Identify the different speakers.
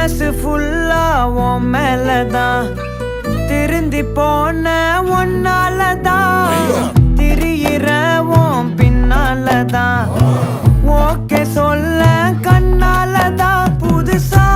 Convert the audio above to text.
Speaker 1: மனசு ஃபுல்லா உன் மேலதான் திருந்தி போன ஒன்னாலதான் திரியிற உன் பின்னாலதான் ஓகே சொல்ல கண்ணாலதான் புதுசா